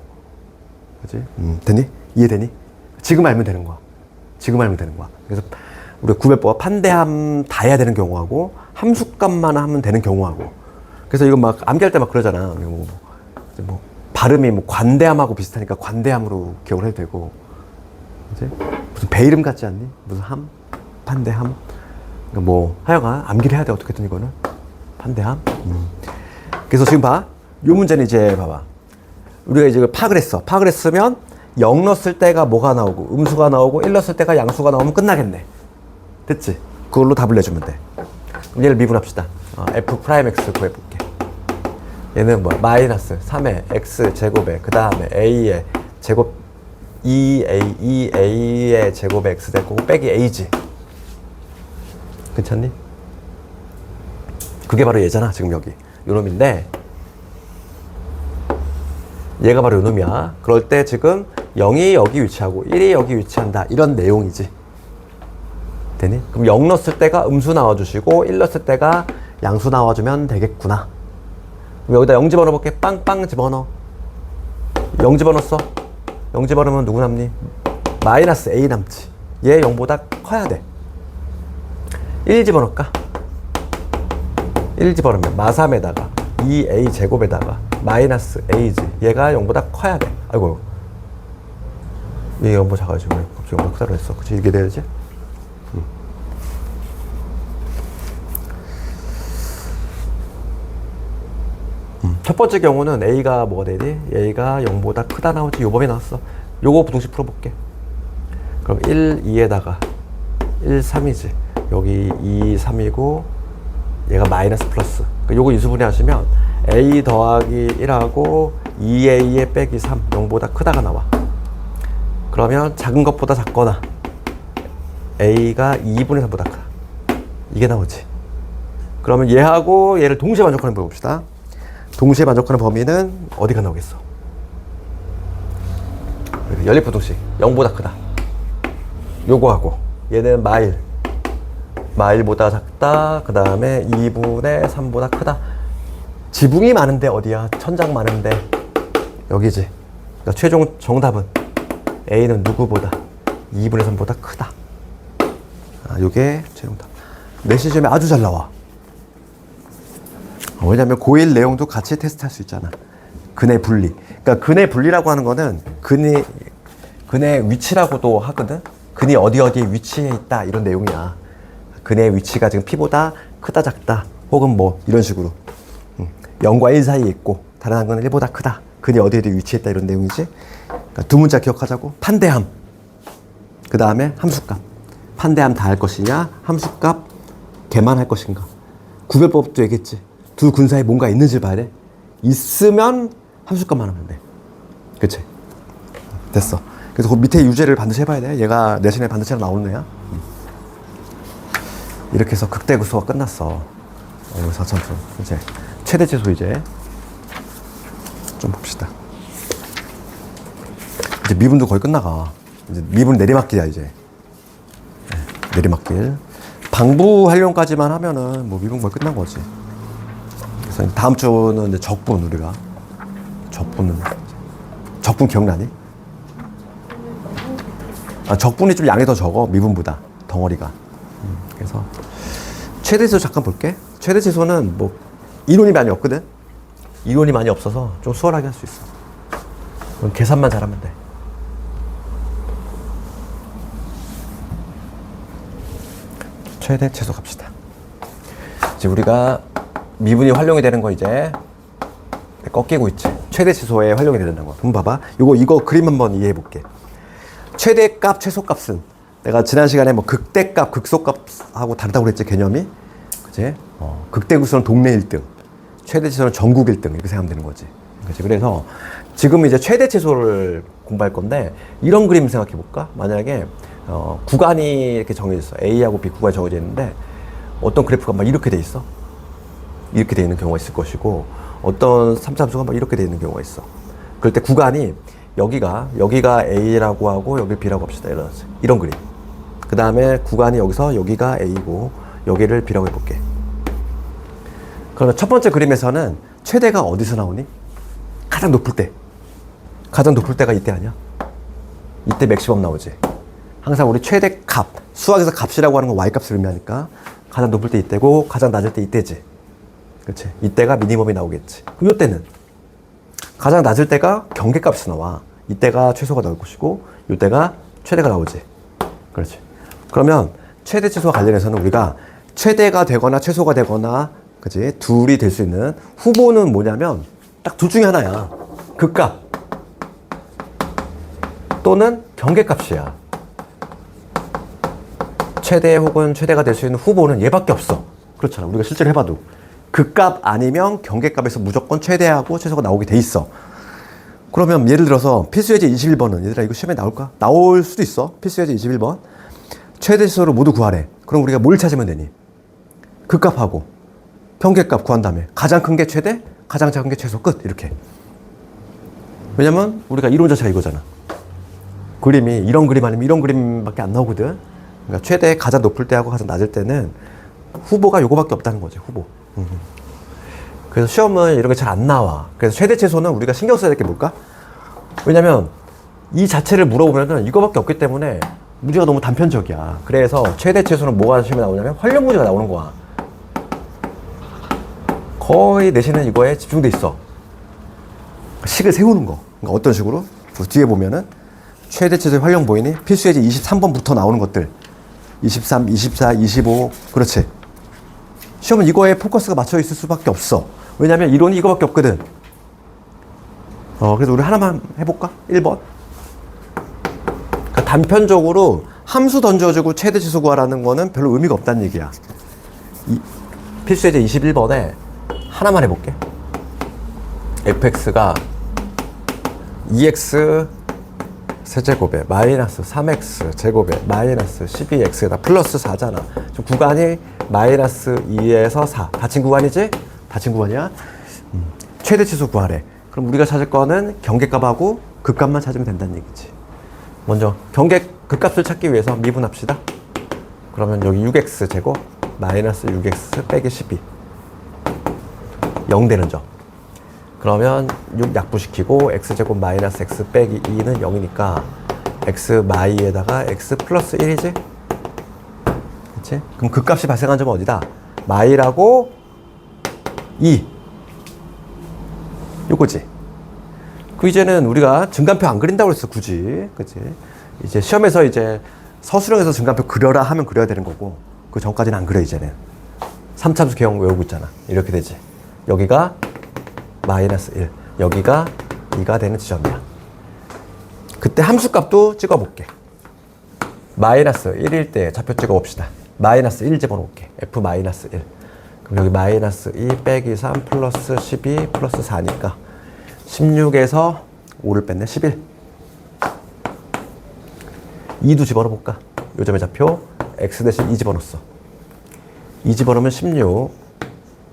그렇지? 되니? 이해되니? 지금 알면 되는 거야. 지금 알면 되는 거야. 그래서 우리가 구별법과 판대함 다 해야 되는 경우하고 함수값만 하면 되는 경우하고. 그래서 이거 막 암기할 때 막 그러잖아. 뭐 발음이 뭐 관대함하고 비슷하니까 관대함으로 기억을 해도 되고. 그치? 무슨 배 이름 같지 않니? 무슨 함? 판대함? 그러니까 뭐 하여간 암기를 해야 돼. 어떻게든 이거는. 판대함? 그래서 지금 봐. 요 문제는 이제 봐봐. 우리가 이제 파악을 했어. 파악을 했으면 0 넣었을 때가 뭐가 나오고 음수가 나오고 1 넣었을 때가 양수가 나오면 끝나겠네. 됐지? 그걸로 답을 내주면 돼. 그럼 얘를 미분합시다. F'X 구해볼게. 얘는 뭐야? 마이너스 3의 X 제곱에 그 다음에 A의 제곱 2A의 제곱에 X 될 거고 빼기 A지. 괜찮니? 그게 바로 얘잖아. 지금 여기 요 놈인데 얘가 바로 요 놈이야. 그럴 때 지금 0이 여기 위치하고 1이 여기 위치한다. 이런 내용이지. 되니? 그럼 0 넣었을 때가 음수 나와주시고 1 넣었을 때가 양수 나와주면 되겠구나. 그럼 여기다 0 집어넣어볼게. 빵빵 집어넣어. 0 집어넣었어. 0 집어넣으면 누구 남니? 마이너스 A 남지. 얘 0보다 커야 돼. 1 집어넣을까? 1 집어넣으면 마3에다가 2A 제곱에다가 마이너스 A지. 얘가 0보다 커야 돼. 아이고. 얘 0보다 작아지고 갑자기 0보다 크다고 했어. 그치? 이게 돼야지? 첫 번째 경우는 A가 뭐가 되지? A가 0보다 크다 나오지? 요 법이 나왔어. 요거 부등식 풀어볼게. 그럼 1, 2에다가 1, 3이지. 여기 2, 3이고 얘가 마이너스 플러스. 그러니까 요거 인수분해 하시면 A 더하기 1하고 2A에 빼기 3, 0보다 크다가 나와. 그러면 작은 것보다 작거나 A가 2분의 3보다 크다. 이게 나오지. 그러면 얘하고 얘를 동시에 만족하는 법 봅시다. 동시에 만족하는 범위는 어디가 나오겠어? 연립부등식 0보다 크다. 요거하고 얘는 마일보다 작다. 그 다음에 2분의 3보다 크다. 지붕이 많은데 어디야? 천장 많은데 여기지. 그러니까 최종 정답은 A는 누구보다 2분의 3보다 크다. 요게 최종 답. 내신 시험에 아주 잘 나와. 왜냐면 고1 내용도 같이 테스트할 수 있잖아. 근의 분리. 그러니까 근의 분리라고 하는 거는 근의 위치라고도 하거든. 근이 어디에 위치해 있다 이런 내용이야. 근의 위치가 지금 P보다 크다 작다 혹은 뭐 이런 식으로 0과 1 사이에 있고 다른 한 거는 1보다 크다. 근이 어디에 위치했다 이런 내용이지. 그러니까 두 문자 기억하자고. 판대함. 그 다음에 함수값. 판대함 다 할 것이냐 함수값 개만 할 것인가. 구별법도 얘기했지. 두 군 사이에 뭔가 있는지를 봐야 돼. 있으면 함수값만 하면 돼. 그치? 됐어. 그래서 그 밑에 유제를 반드시 해봐야 돼. 얘가 내신에 반드시 나오는 애야. 이렇게 해서 극대구수가 끝났어. 4참수. 이제 최대치수 이제 좀 봅시다. 이제 미분도 거의 끝나가. 이제 미분 내리막길이야 이제. 내리막길. 방부 활용까지만 하면은 뭐 미분 거의 끝난 거지. 그래서 다음 주는 이제 적분 우리가 적분 기억나니? 적분이 좀 양이 더 적어 미분보다 덩어리가. 그래서 최대치수 잠깐 볼게. 최대치수는 뭐 이론이 많이 없거든. 이론이 많이 없어서 좀 수월하게 할 수 있어. 그럼 계산만 잘하면 돼. 최대치수 갑시다. 이제 우리가 미분이 활용이 되는 거 이제 꺾이고 있지. 최대치수에 활용이 된다는 거. 그럼 봐봐. 이거 그림 한번 이해해 볼게. 최대값, 최소값은 내가 지난 시간에 뭐 극대값, 극소값하고 다르다고 그랬지 개념이. 그치? 극대구수는 동네 1등, 최대치수는 전국 1등 이렇게 생각하면 되는 거지. 그치? 그래서 지금 이제 최대치수를 공부할 건데 이런 그림 생각해 볼까? 만약에 구간이 이렇게 정해져 있어. A하고 B 구간이 정해져 있는데 어떤 그래프가 막 이렇게 돼 있어. 이렇게 돼 있는 경우가 있을 것이고 어떤 3차함수가 막 이렇게 돼 있는 경우가 있어. 그럴 때 구간이 여기가 A라고 하고 여기 B라고 합시다. 이런 그림. 그 다음에 구간이 여기가 A고 여기를 B라고 해볼게. 그러면 첫 번째 그림에서는 최대가 어디서 나오니? 가장 높을 때. 가장 높을 때가 이때 아니야? 이때 맥시멈 나오지. 항상 우리 최대 값, 수학에서 값이라고 하는 건 Y값을 의미하니까 가장 높을 때 이때고 가장 낮을 때 이때지. 그렇지? 이때가 미니멈이 나오겠지. 그럼 이때는 가장 낮을 때가 경계값이 나와. 이때가 최소가 나올 것이고 이때가 최대가 나오지. 그렇지. 그러면 최대 최소와 관련해서는 우리가 최대가 되거나 최소가 되거나 그치? 둘이 될 수 있는 후보는 뭐냐면 딱 둘 중에 하나야. 극값 또는 경계값이야. 최대 혹은 최대가 될 수 있는 후보는 얘밖에 없어. 그렇잖아. 우리가 실제로 해봐도 극값 아니면 경계값에서 무조건 최대하고 최소가 나오게 돼 있어. 그러면 예를 들어서 필수예제 21번은 얘들아 이거 시험에 나올까? 나올 수도 있어. 필수예제 21번 최대 최소를 모두 구하래. 그럼 우리가 뭘 찾으면 되니? 극값하고 경계값 구한 다음에 가장 큰 게 최대, 가장 작은 게 최소, 끝. 이렇게. 왜냐면 우리가 이론 자체가 이거잖아. 그림이 이런 그림 아니면 이런 그림밖에 안 나오거든. 그러니까 최대 가장 높을 때하고 가장 낮을 때는 후보가 요거밖에 없다는 거지. 후보. 그래서 시험은 이런 게 잘 안 나와. 그래서 최대 최소는 우리가 신경 써야 될 게 뭘까? 왜냐면 이 자체를 물어보면은 이거밖에 없기 때문에 문제가 너무 단편적이야. 그래서 최대 최소는 뭐가 시험에 나오냐면 활용 문제가 나오는 거야. 거의 내신은 이거에 집중돼 있어. 식을 세우는 거. 그러니까 어떤 식으로? 뒤에 보면은 최대 최소의 활용 보이니? 필수예제 23번부터 나오는 것들. 23, 24, 25. 그렇지. 시험은 이거에 포커스가 맞춰 있을 수밖에 없어. 왜냐면 이론이 이거밖에 없거든. 그래서 우리 하나만 해볼까? 1번. 그러니까 단편적으로 함수 던져주고 최대 최소 구하라는 거는 별로 의미가 없다는 얘기야. 필수예제 21번에 하나만 해볼게. fx가 2x 세제곱에 마이너스 3x 제곱에 마이너스 12x에다 플러스 4잖아. 지금 구간이 마이너스 2에서 4. 닫힌 구간이지? 닫힌 구간이야. 최대 치수 구하래. 그럼 우리가 찾을 거는 경계값하고 극값만 찾으면 된다는 얘기지. 먼저 극값을 찾기 위해서 미분합시다. 그러면 여기 6x 제곱 마이너스 6x 빼기 12 0 되는 점. 그러면 6 약분시키고 x제곱 마이너스 x 빼기 2는 0이니까 x 마이에다가 x 플러스 1이지? 그치? 그럼 극값이 발생한 점은 어디다? 마이라고 2 요거지. 그 이제는 우리가 증간표 안 그린다고 그랬어 굳이. 그치? 이제 시험에서 이제 서술형에서 증간표 그려라 하면 그려야 되는 거고 그 전까지는 안 그려. 이제는 3참수 개형 외우고 있잖아. 이렇게 되지. 여기가 마이너스 1 여기가 2가 되는 지점이야. 그때 함수값도 찍어볼게. 마이너스 1일 때 좌표 찍어봅시다. 마이너스 1 집어넣을게. f 마이너스 1 그럼 여기 마이너스 2 빼기 3 플러스 12 플러스 4니까 16에서 5를 뺐네. 11 2도 집어넣어볼까? 요점의 좌표 x 대신 2 집어넣었어. 2 집어넣으면 16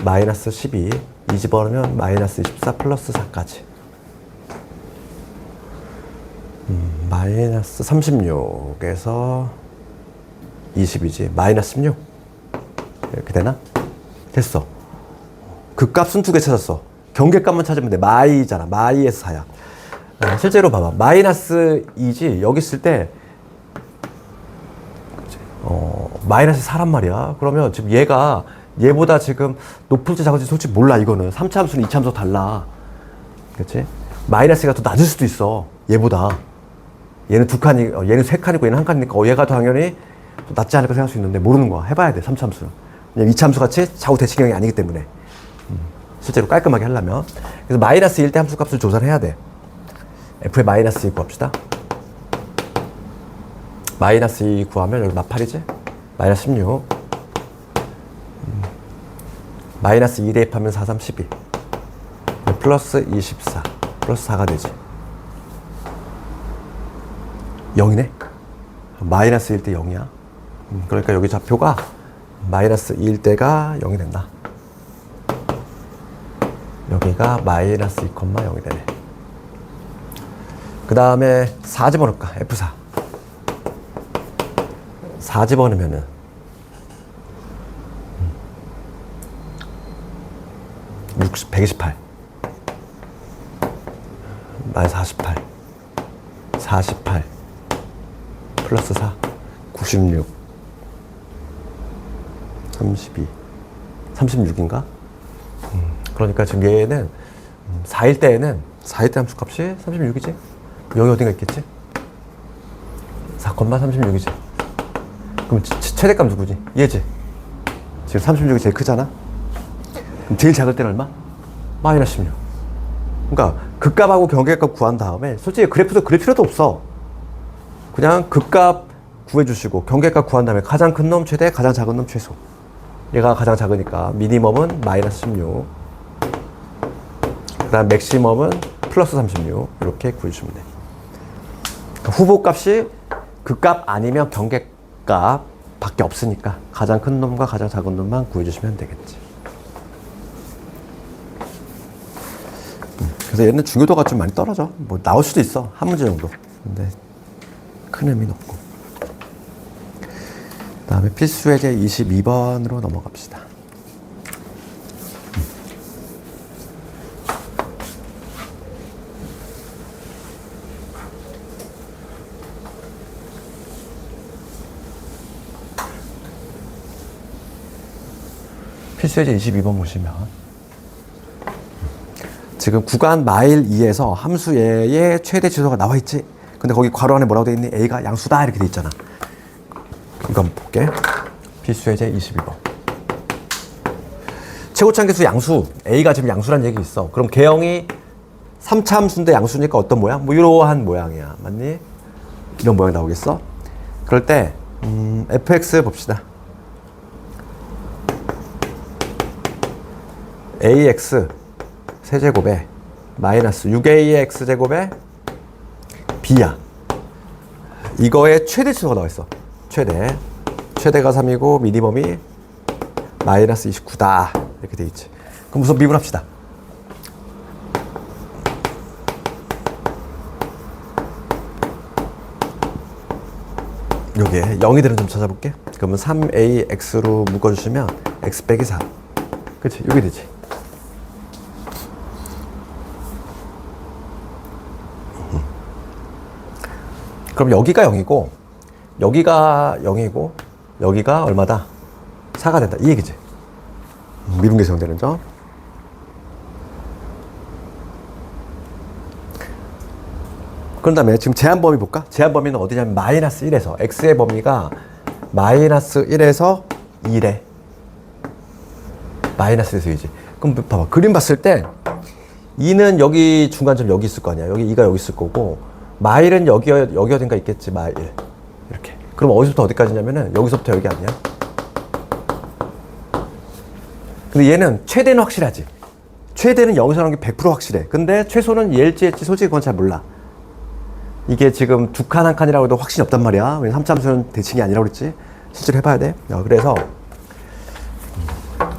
마이너스 12 2 집어넣으면 마이너스 24 플러스 4까지 마이너스 36에서 20이지 마이너스 16 이렇게 되나? 됐어. 극값은 2개 찾았어. 경계값만 찾으면 돼. 마이잖아. 마이에서 4야. 실제로 봐봐. 마이너스 2지 여기 있을 때 마이너스 4란 말이야. 그러면 지금 얘보다 지금 높을지 작을지 솔직히 몰라. 이거는 3차 함수는 2차 함수 달라. 그렇지? 마이너스가 더 낮을 수도 있어. 얘보다. 얘는 2칸이, 얘는 3칸이고 얘는 1칸이니까 얘가 당연히 낫지 않을까 생각할 수 있는데 모르는 거야. 해봐야 돼. 3차 함수는. 왜냐면 2차 함수 같이 좌우 대칭형이 아니기 때문에. 실제로 깔끔하게 하려면. 그래서 마이너스 1 때 함수 값을 조사를 해야 돼. f의 마이너스 2 구합시다. 마이너스 2 구하면 여기 마팔이지? 마이너스 16 마이너스 2 대입하면 4, 3, 12 플러스 24 플러스 4가 되지. 0이네? 마이너스 1 때 0이야. 그러니까 여기 좌표가 마이너스 2일 때가 0이 된다. 여기가 마이너스 2,0이 되네. 그 다음에 4 집어넣을까? F4. 4 집어넣으면은 128 마이너스 48 플러스 4 96 32 36인가? 그러니까 지금 얘는 4일 때에는 4일 때 함수값이 36이지? 여기 어딘가 있겠지? 4,36이지? 그럼 최대값 누구지? 얘지? 지금 36이 제일 크잖아? 그럼 제일 작을 때는 얼마? 마이너스 16. 그러니까 극값하고 경계값 구한 다음에 솔직히 그래프도 그릴 필요도 없어. 그냥 극값 구해주시고 경계값 구한 다음에 가장 큰 놈 최대, 가장 작은 놈 최소. 얘가 가장 작으니까 미니멈은 마이너스 16. 그 다음 맥시멈은 플러스 36. 이렇게 구해주시면 돼. 그러니까 후보값이 극값 아니면 경계값 밖에 없으니까 가장 큰 놈과 가장 작은 놈만 구해주시면 되겠지. 그래서 얘는 중요도가 좀 많이 떨어져. 뭐 나올 수도 있어. 한 문제 정도. 근데 큰 의미는 없고. 그 다음에 필수 예제 22번으로 넘어갑시다. 필수 예제 22번 보시면 지금 구간 마일 2에서 함수 A의 최대 지수가 나와 있지. 근데 거기 괄호 안에 뭐라고 돼 있니? A가 양수다 이렇게 돼 있잖아. 이거 한번 볼게. 필수 예제 22번. 최고차함계수 양수. A가 지금 양수란 얘기 있어. 그럼 개형이 3차 함수인데 양수니까 어떤 모양? 뭐 이러한 모양이야. 맞니? 이런 모양 나오겠어? 그럴 때 fx 봅시다. ax 세제곱에 마이너스 6ax제곱에 b야. 이거의 최대 치수가 나와 있어. 최대가 3이고 미니멈이 마이너스 29다 이렇게 돼 있지. 그럼 우선 미분합시다. 여기에 0이 되는 점 찾아볼게. 그러면 3ax로 묶어주시면 x 빼기 4. 그치? 여기 되지. 그럼 여기가 0이고 여기가 0이고 여기가 얼마다? 4가 된다. 이 얘기지. 미분 계수되는 점. 그런 다음에 지금 제한 범위 볼까? 제한 범위는 어디냐면 마이너스 1에서 x의 범위가 마이너스 1에서 2래. 마이너스 1에서 2지. 그럼 봐봐. 그림 봤을 때 2는 여기 중간점 여기 있을 거 아니야. 여기 2가 여기 있을 거고 마일은 여기 어딘가 있겠지. 마일 이렇게. 그럼 어디서부터 어디까지냐면은 여기서부터 여기 아니야? 근데 얘는 최대는 확실하지. 최대는 여기서 나오는 게 100% 확실해. 근데 최소는 얘일지 얘일지 솔직히 그건 잘 몰라. 이게 지금 두 칸 한 칸이라고 해도 확신이 없단 말이야. 왜냐면 3참수는 대칭이 아니라고 그랬지. 실제로 해봐야 돼. 그래서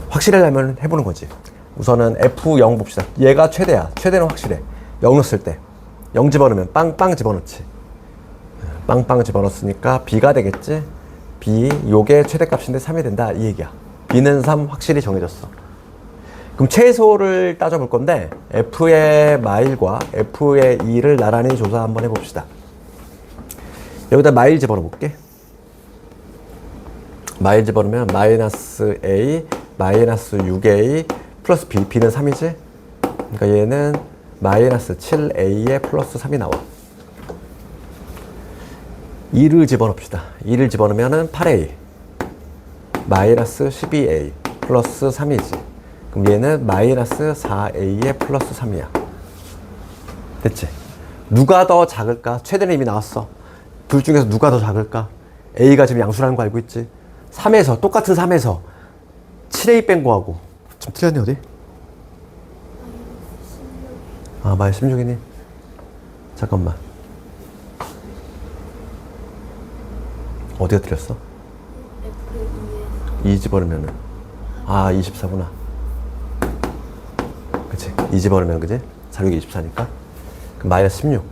확실하려면 해보는 거지. 우선은 F0 봅시다. 얘가 최대야. 최대는 확실해. 0 넣었을 때. 0 집어넣으면 빵빵 집어넣지. 빵빵 집어넣었으니까 B가 되겠지. B, 요게 최대값인데 3이 된다. 이 얘기야. B는 3 확실히 정해졌어. 그럼 최소를 따져볼 건데 F의 마일과 F의 2를 나란히 조사 한번 해봅시다. 여기다 마일 집어넣어볼게. 마일 집어넣으면 마이너스 A, 마이너스 6A 플러스 B. B는 3이지? 그러니까 얘는 마이너스 7A에 플러스 3이 나와. 2를 집어넣읍시다. 2를 집어넣으면 8A 마이너스 12A 플러스 3이지. 그럼 얘는 마이너스 4A에 플러스 3이야. 됐지? 누가 더 작을까? 최대는 이미 나왔어. 둘 중에서 누가 더 작을까? A가 지금 양수라는 거 알고 있지? 3에서 똑같은 3에서 7A 뺀 거하고 좀 틀렸네. 어디? 아, 마이너스 16이니? 잠깐만. 어디가 틀렸어? 2 집어넣으면은 24구나. 그치? 2 집어넣으면 그지? 4, 6, 24니까. 그럼 마이너스 16.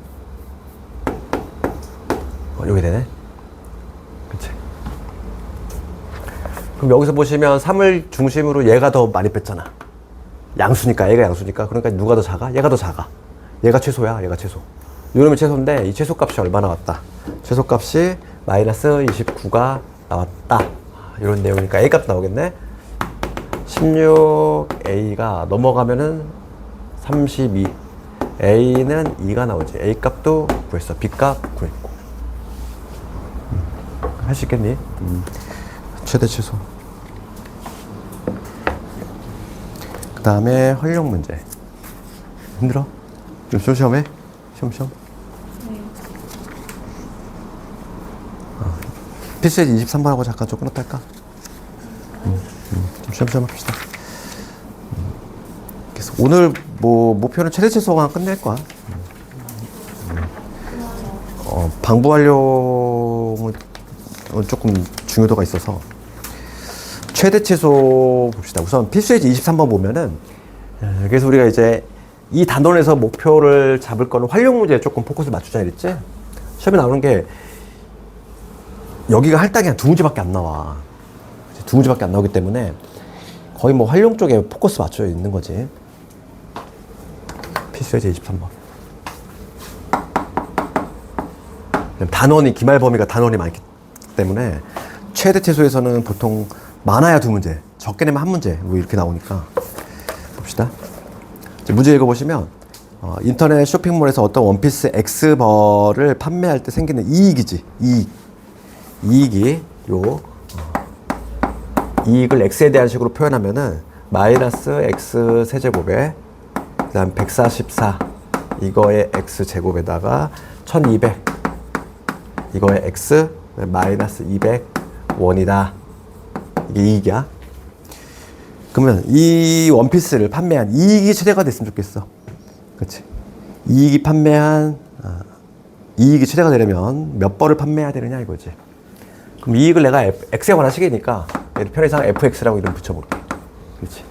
여기 되네. 그치? 그럼 여기서 보시면 3을 중심으로 얘가 더 많이 뺐잖아. 양수니까, 얘가 양수니까. 그러니까 누가 더 작아? 얘가 더 작아. 얘가 최소야, 얘가 최소. 이놈이 최소인데, 이 최소값이 얼마 나왔다? 최소값이 마이너스 29가 나왔다. 이런 내용이니까 A값 나오겠네. 16A가 넘어가면은 32. A는 2가 나오지. A값도 구했어. B값 구했고. 할 수 있겠니? 최대 최소. 그 다음에 활용 문제. 힘들어? 좀 시험해? 시험? 네. 필수예제 23번하고 잠깐 좀 끊었다 할까? 좀 시험 합시다. 그래서 오늘 뭐 목표는 최대 최소만 끝낼 거야. 방부 활용은 조금 중요도가 있어서 최대 최소 봅시다. 우선 필수예제 23번 보면은 그래서 우리가 이제 이 단원에서 목표를 잡을 거는 활용 문제에 조금 포커스를 맞추자 이랬지? 시험에 나오는 게 여기가 할당이 한 2문제밖에 안 나와. 2문제밖에 안 나오기 때문에 거의 뭐 활용 쪽에 포커스 맞춰 있는 거지. 필수예제 23번. 단원이, 기말 범위가 단원이 많기 때문에 최대 최소에서는 보통 많아야 2문제, 적게 내면 1문제 뭐 이렇게 나오니까 봅시다. 문제 읽어보시면 인터넷 쇼핑몰에서 어떤 원피스 X벌을 판매할 때 생기는 이익이지. 이익이 이익을 X에 대한 식으로 표현하면은 마이너스 X 세제곱에 그 다음 144 이거의 X 제곱에다가 1200 이거의 X 마이너스 200원이다. 이게 이익이야. 그러면 이 원피스를 판매한 이익이 최대가 됐으면 좋겠어. 그렇지? 이익이 최대가 되려면 몇 벌을 판매해야 되느냐 이거지. 그럼 이익을 내가 X에 관한 식이니까 편의상 FX라고 이름 붙여볼게. 그렇지?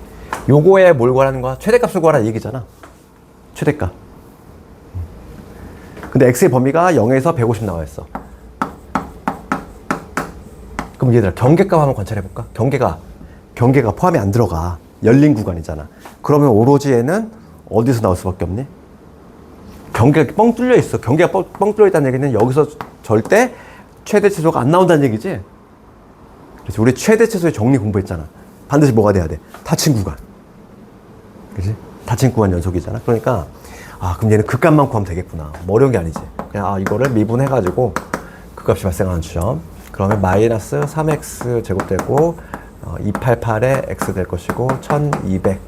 요거에 뭘 구하라는 거야? 최대값을 구하라는 얘기잖아. 최대값. 근데 X의 범위가 0에서 150 나와 있어. 그럼 얘들아 경계값 한번 관찰해볼까? 경계가 포함이 안 들어가. 열린 구간이잖아. 그러면 오로지 얘는 어디서 나올 수밖에 없니? 경계가 뻥 뚫려 있어. 경계가 뻥 뚫려 있다는 얘기는 여기서 절대 최대 최소가 안 나온다는 얘기지? 그래서 우리 최대 최소의 정리 공부했잖아. 반드시 뭐가 돼야 돼? 닫힌 구간. 그치? 닫힌 구간 연속이잖아. 그러니까 그럼 얘는 그 값만 구하면 되겠구나. 뭐 어려운 게 아니지. 그냥 이거를 미분해가지고 그 값이 발생하는 주점. 그러면 마이너스 3x 제곱되고 288에 x 될 것이고 1200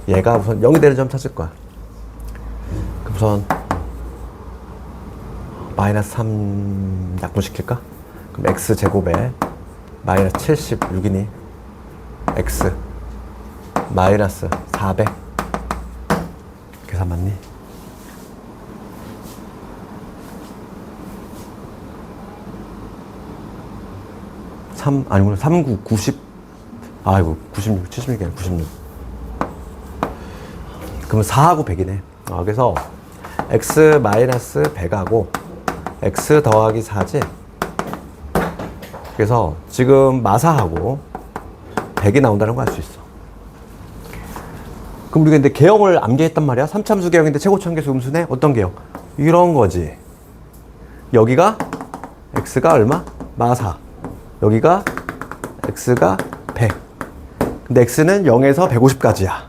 얘가 우선 0이 되는 점 찾을 거야. 그럼 우선 마이너스 3 약분시킬까? 그럼 x 제곱에 마이너스 76이니 x 마이너스 400 계산 맞니? 아니구나. 39, 90. 아이고, 96, 76이 아니라 96. 그러면 4하고 100이네. 그래서 x 마이너스 100하고 x 더하기 4지. 그래서 지금 마사하고 100이 나온다는 거 알 수 있어. 그럼 우리가 근데 개형을 암기했단 말이야. 3참수 개형인데 최고차함계수 음수네. 어떤 개형? 이런 거지. 여기가 x가 얼마? 마사. 여기가 x가 100. 근데 x는 0에서 150까지야.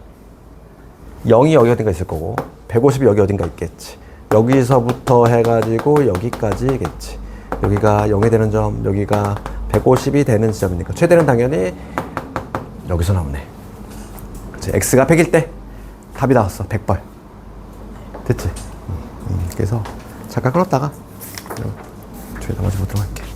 0이 여기 어딘가 있을 거고 150이 여기 어딘가 있겠지. 여기서부터 해가지고 여기까지겠지. 여기가 0이 되는 점, 여기가 150이 되는 지점이니까 최대는 당연히 여기서 나오네. 그치? x가 100일 때 답이 나왔어. 100벌. 됐지? 그래서 잠깐 끊었다가 저희 나머지 보도록 할게.